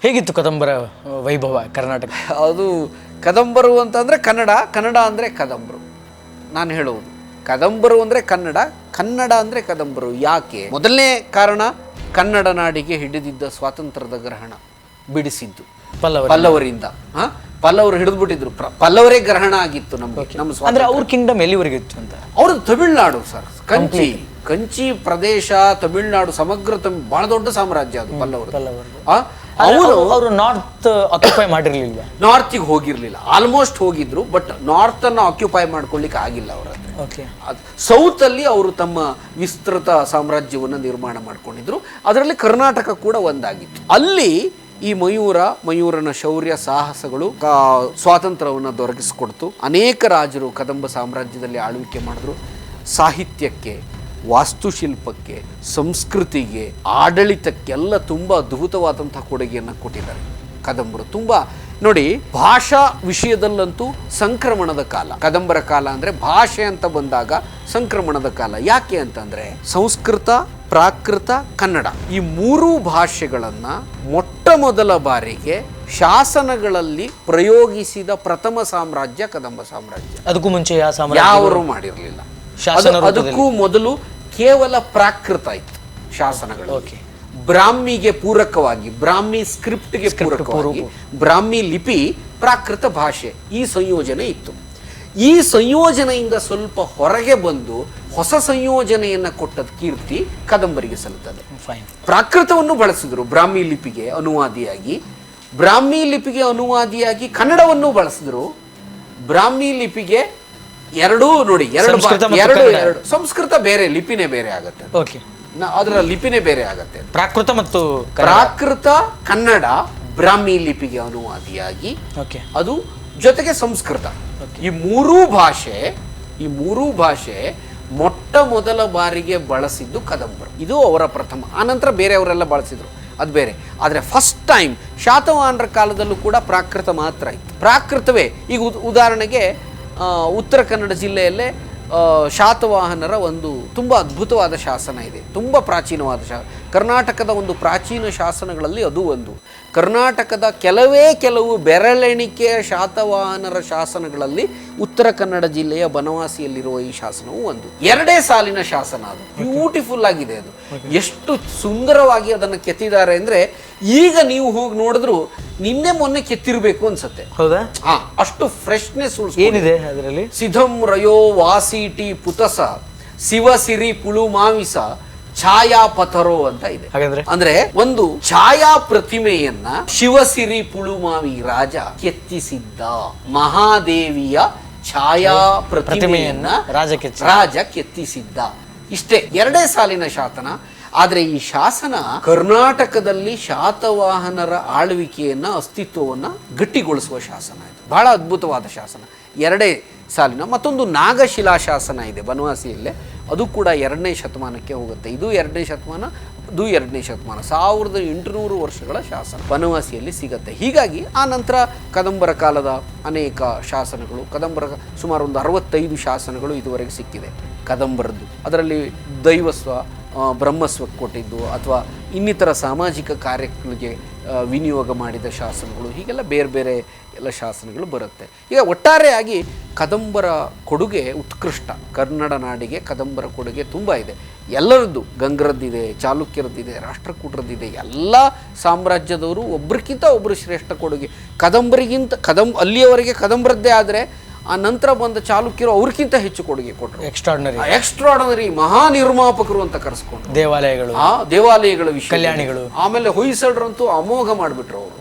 ಹೇಗಿತ್ತು ಕದಂಬರ ವೈಭವ ಕರ್ನಾಟಕ? ಅದು ಕದಂಬರು ಅಂತಂದರೆ ಕನ್ನಡ, ಕನ್ನಡ ಅಂದರೆ ಕದಂಬರು. ನಾನು ಹೇಳುವುದು ಕದಂಬರು ಅಂದರೆ ಕನ್ನಡ, ಕನ್ನಡ ಅಂದರೆ ಕದಂಬರು. ಯಾಕೆ? ಮೊದಲನೇ ಕಾರಣ, ಕನ್ನಡ ನಾಡಿಗೆ ಹಿಡಿದಿದ್ದ ಸ್ವಾತಂತ್ರ್ಯದ ಗ್ರಹಣ ಬಿಡಿಸಿದ್ದು ಪಲ್ಲವರಿಂದ. ಪಲ್ಲವರು ಹಿಡಿದ್ಬಿಟ್ಟಿದ್ರು, ಪಲ್ಲವರೇ ಗ್ರಹಣ ಆಗಿತ್ತು ನಮ್ಗೆ. ನಮ್ಮ ಅಂದ್ರೆ ಅವ್ರ ಕಿಂಗ್ಡಮ್ ಎಲ್ಲಿವರೆಗೆ ಇತ್ತು ಅಂತ? ಅವ್ರದ್ದು ತಮಿಳ್ನಾಡು ಸರ್, ಕಂಚಿ ಪ್ರದೇಶ, ತಮಿಳ್ನಾಡು, ಸಮಗ್ರ ಬಹಳ ದೊಡ್ಡ ಸಾಮ್ರಾಜ್ಯ ಅದು ಪಲ್ಲವರು. ಅವರು ನಾರ್ತ್ ಆಕ್ಯುಪೈ ಮಾಡಿರ್ಲಿಲ್ವಾ? ನಾರ್ತಿಗೆ ಹೋಗಿರ್ಲಿಲ್ಲ, ಆಲ್ಮೋಸ್ಟ್ ಹೋಗಿದ್ರು, ಬಟ್ ನಾರ್ತ್ ಅನ್ನ ಆಕ್ಯುಪೈ ಮಾಡ್ಕೊಳ್ಳಿಕ್ಕೆ ಆಗಿಲ್ಲ ಅವರ. ಸೌತ್ ಅಲ್ಲಿ ಅವರು ತಮ್ಮ ವಿಸ್ತೃತ ಸಾಮ್ರಾಜ್ಯವನ್ನು ನಿರ್ಮಾಣ ಮಾಡ್ಕೊಂಡಿದ್ರು. ಅದರಲ್ಲಿ ಕರ್ನಾಟಕ ಕೂಡ ಒಂದಾಗಿತ್ತು. ಅಲ್ಲಿ ಈ ಮಯೂರನ ಶೌರ್ಯ ಸಾಹಸಗಳು ಸ್ವಾತಂತ್ರ್ಯವನ್ನು ದೊರಕಿಸಿಕೊಡ್ತು. ಅನೇಕ ರಾಜರು ಕದಂಬ ಸಾಮ್ರಾಜ್ಯದಲ್ಲಿ ಆಳ್ವಿಕೆ ಮಾಡಿದ್ರು. ಸಾಹಿತ್ಯಕ್ಕೆ, ವಾಸ್ತುಶಿಲ್ಪಕ್ಕೆ, ಸಂಸ್ಕೃತಿಗೆ, ಆಡಳಿತಕ್ಕೆಲ್ಲ ತುಂಬ ಅದ್ಭುತವಾದಂತಹ ಕೊಡುಗೆಯನ್ನು ಕೊಟ್ಟಿದ್ದಾರೆ ಕದಂಬರು. ತುಂಬ ನೋಡಿ, ಭಾಷಾ ವಿಷಯದಲ್ಲಂತೂ ಸಂಕ್ರಮಣದ ಕಾಲ ಕದಂಬರ ಕಾಲ. ಅಂದರೆ ಭಾಷೆ ಅಂತ ಬಂದಾಗ ಸಂಕ್ರಮಣದ ಕಾಲ. ಯಾಕೆ ಅಂತಂದರೆ ಸಂಸ್ಕೃತ, ಪ್ರಾಕೃತ, ಕನ್ನಡ ಈ ಮೂರೂ ಭಾಷೆಗಳನ್ನು ಮೊಟ್ಟ ಮೊದಲ ಬಾರಿಗೆ ಶಾಸನಗಳಲ್ಲಿ ಪ್ರಯೋಗಿಸಿದ ಪ್ರಥಮ ಸಾಮ್ರಾಜ್ಯ ಕದಂಬ ಸಾಮ್ರಾಜ್ಯ. ಅದಕ್ಕೂ ಮುಂಚೆ ಯಾರು ಮಾಡಿರಲಿಲ್ಲ. ಅದಕ್ಕೂ ಮೊದಲು ಕೇವಲ ಪ್ರಾಕೃತ ಇತ್ತು ಶಾಸನಗಳು. ಬ್ರಾಹ್ಮಿಗೆ ಪೂರಕವಾಗಿ, ಬ್ರಾಹ್ಮಿ ಸ್ಕ್ರಿಪ್ಟ್ಗೆ ಪೂರಕವಾಗಿ ಬ್ರಾಹ್ಮಿ ಲಿಪಿ, ಪ್ರಾಕೃತ ಭಾಷೆ, ಈ ಸಂಯೋಜನೆ ಇತ್ತು. ಈ ಸಂಯೋಜನೆಯಿಂದ ಸ್ವಲ್ಪ ಹೊರಗೆ ಬಂದು ಹೊಸ ಸಂಯೋಜನೆಯನ್ನು ಕೊಟ್ಟದ ಕೀರ್ತಿ ಕದಂಬರಿಗೆ ಸಲ್ಲುತ್ತದೆ. ಪ್ರಾಕೃತವನ್ನು ಬಳಸಿದ್ರು ಬ್ರಾಹ್ಮಿ ಲಿಪಿಗೆ ಅನುವಾದಿಯಾಗಿ, ಬ್ರಾಹ್ಮಿ ಲಿಪಿಗೆ ಅನುವಾದಿಯಾಗಿ ಕನ್ನಡವನ್ನು ಬಳಸಿದ್ರು. ಬ್ರಾಹ್ಮಿ ಲಿಪಿಗೆ ಎರಡೂ ನೋಡಿ, ಎರಡು ಸಂಸ್ಕೃತ ಬೇರೆ, ಲಿಪಿನೇ ಬೇರೆ ಆಗತ್ತೆ. ಅದರ ಲಿಪಿನೇ ಬೇರೆ ಆಗತ್ತೆ. ಪ್ರಾಕೃತ ಕನ್ನಡ ಬ್ರಾಹ್ಮಿ ಲಿಪಿಗೆ ಅನುವಾದಿಯಾಗಿ, ಅದು ಜೊತೆಗೆ ಸಂಸ್ಕೃತ, ಈ ಮೂರೂ ಭಾಷೆ ಮೊಟ್ಟ ಮೊದಲ ಬಾರಿಗೆ ಬಳಸಿದ್ದು ಕದಂಬರು. ಇದು ಅವರ ಪ್ರಥಮ. ಆನಂತರ ಬೇರೆಯವರೆಲ್ಲ ಬಳಸಿದ್ರು, ಅದು ಬೇರೆ. ಆದರೆ ಫಸ್ಟ್ ಟೈಮ್ ಶಾತವಾಹನರ ಕಾಲದಲ್ಲೂ ಕೂಡ ಪ್ರಾಕೃತ ಮಾತ್ರ ಇತ್ತು. ಪ್ರಾಕೃತವೇ. ಈಗ ಉದಾಹರಣೆಗೆ ಉತ್ತರ ಕನ್ನಡ ಜಿಲ್ಲೆಯಲ್ಲೇ ಶಾತವಾಹನರ ಒಂದು ತುಂಬ ಅದ್ಭುತವಾದ ಶಾಸನ ಇದೆ, ತುಂಬ ಪ್ರಾಚೀನವಾದ ಕರ್ನಾಟಕದ ಒಂದು ಪ್ರಾಚೀನ ಶಾಸನಗಳಲ್ಲಿ ಅದು ಒಂದು. ಕರ್ನಾಟಕದ ಕೆಲವು ಬೆರಳೆಣಿಕೆಯ ಶಾತವಾಹನರ ಶಾಸನಗಳಲ್ಲಿ ಉತ್ತರ ಕನ್ನಡ ಜಿಲ್ಲೆಯ ಬನವಾಸಿಯಲ್ಲಿರುವ ಈ ಶಾಸನವು ಒಂದು. 2 ಸಾಲಿನ ಶಾಸನ. ಅದು ಬ್ಯೂಟಿಫುಲ್ ಆಗಿದೆ. ಅದು ಎಷ್ಟು ಸುಂದರವಾಗಿ ಅದನ್ನು ಕೆತ್ತಿದ್ದಾರೆ ಅಂದರೆ, ಈಗ ನೀವು ಹೋಗಿ ನೋಡಿದ್ರು ನಿನ್ನೆ ಮೊನ್ನೆ ಕೆತ್ತಿರಬೇಕು ಅನ್ಸುತ್ತೆ. ಹೌದಾ? ಅಷ್ಟು ಫ್ರೆಶ್ನೆಸ್ ಏನಿದೆ ಅದರಲ್ಲಿ. ಸಿಧಂ ರಯೋ ವಾಸಿಟಿ ಪುತಸ ಶಿವಸಿರಿ ಪುಳು ಮಾವಿಸ ಛಾಯಾ ಪಥರೋ ಅಂತ ಇದೆ. ಅಂದ್ರೆ ಒಂದು ಛಾಯಾ ಪ್ರತಿಮೆಯನ್ನ ಶಿವಸಿರಿ ಪುಳುಮಾವಿ ರಾಜ ಕೆತ್ತಿಸಿದ್ದ. ಮಹಾದೇವಿಯ ಛಾಯಾ ಪ್ರತಿಮೆಯನ್ನ ರಾಜ ಕೆತ್ತಿಸಿದ್ದ. ಇಷ್ಟೇ, 2 ಸಾಲಿನ ಶಾಸನ. ಆದರೆ ಈ ಶಾಸನ ಕರ್ನಾಟಕದಲ್ಲಿ ಶಾತವಾಹನರ ಆಳ್ವಿಕೆಯನ್ನ, ಅಸ್ತಿತ್ವವನ್ನ ಗಟ್ಟಿಗೊಳಿಸುವ ಶಾಸನ ಇದು. ಬಹಳ ಅದ್ಭುತವಾದ ಶಾಸನ. 2 ಸಾಲಿನ. ಮತ್ತೊಂದು ನಾಗಶಿಲಾ ಶಾಸನ ಇದೆ ಬನವಾಸಿಯಲ್ಲೇ, ಅದು ಕೂಡ 2ನೇ ಶತಮಾನಕ್ಕೆ ಹೋಗುತ್ತೆ. ಇದು 2ನೇ ಶತಮಾನ, ಅದು 2ನೇ ಶತಮಾನ. 1800 ವರ್ಷಗಳ ಶಾಸನ ಬನವಾಸಿಯಲ್ಲಿ ಸಿಗತ್ತೆ. ಹೀಗಾಗಿ ಆ ನಂತರ ಕದಂಬರ ಕಾಲದ ಅನೇಕ ಶಾಸನಗಳು, ಕದಂಬರ ಸುಮಾರು ಒಂದು 65 ಶಾಸನಗಳು ಇದುವರೆಗೆ ಸಿಕ್ಕಿದೆ ಕದಂಬರದ್ದು. ಅದರಲ್ಲಿ ದೈವಸ್ವ, ಬ್ರಹ್ಮಸ್ವಕ್ಕೆ ಕೊಟ್ಟಿದ್ದು, ಅಥವಾ ಇನ್ನಿತರ ಸಾಮಾಜಿಕ ಕಾರ್ಯಗಳಿಗೆ ವಿನಿಯೋಗ ಮಾಡಿದ ಶಾಸನಗಳು, ಹೀಗೆಲ್ಲ ಬೇರೆ ಬೇರೆ ಎಲ್ಲ ಶಾಸನಗಳು ಬರುತ್ತೆ. ಈಗ ಒಟ್ಟಾರೆಯಾಗಿ ಕದಂಬರ ಕೊಡುಗೆ ಉತ್ಕೃಷ್ಟ. ಕನ್ನಡ ನಾಡಿಗೆ ಕದಂಬರ ಕೊಡುಗೆ ತುಂಬ ಇದೆ. ಎಲ್ಲರದ್ದು, ಗಂಗರದ್ದಿದೆ, ಚಾಲುಕ್ಯರದ್ದಿದೆ, ರಾಷ್ಟ್ರಕೂಟರದ್ದಿದೆ. ಎಲ್ಲ ಸಾಮ್ರಾಜ್ಯದವರು ಒಬ್ಬರಿಗಿಂತ ಒಬ್ಬರು ಶ್ರೇಷ್ಠ ಕೊಡುಗೆ. ಕದಂಬರಿಗಿಂತ ಅಲ್ಲಿಯವರೆಗೆ ಕದಂಬರದ್ದೇ ಆದರೆ ಆ ನಂತರ ಬಂದ ಚಾಲುಕ್ಯರು ಅವ್ರಿಗಿಂತ ಹೆಚ್ಚು ಕೊಡುಗೆ ಕೊಟ್ಟರು. ಎಕ್ಸ್ಟ್ರಾರ್ಡಿನರಿ ಮಹಾ ನಿರ್ಮಾಪಕರು ಅಂತ ಕರೆಸ್ಕೊಂಡು. ದೇವಾಲಯಗಳ ವಿಷಯ, ಕಲ್ಯಾಣಿಗಳು. ಆಮೇಲೆ ಹೊಯ್ಸಳರಂತೂ ಅಮೋಘ ಮಾಡಿಬಿಟ್ರು ಅವರು.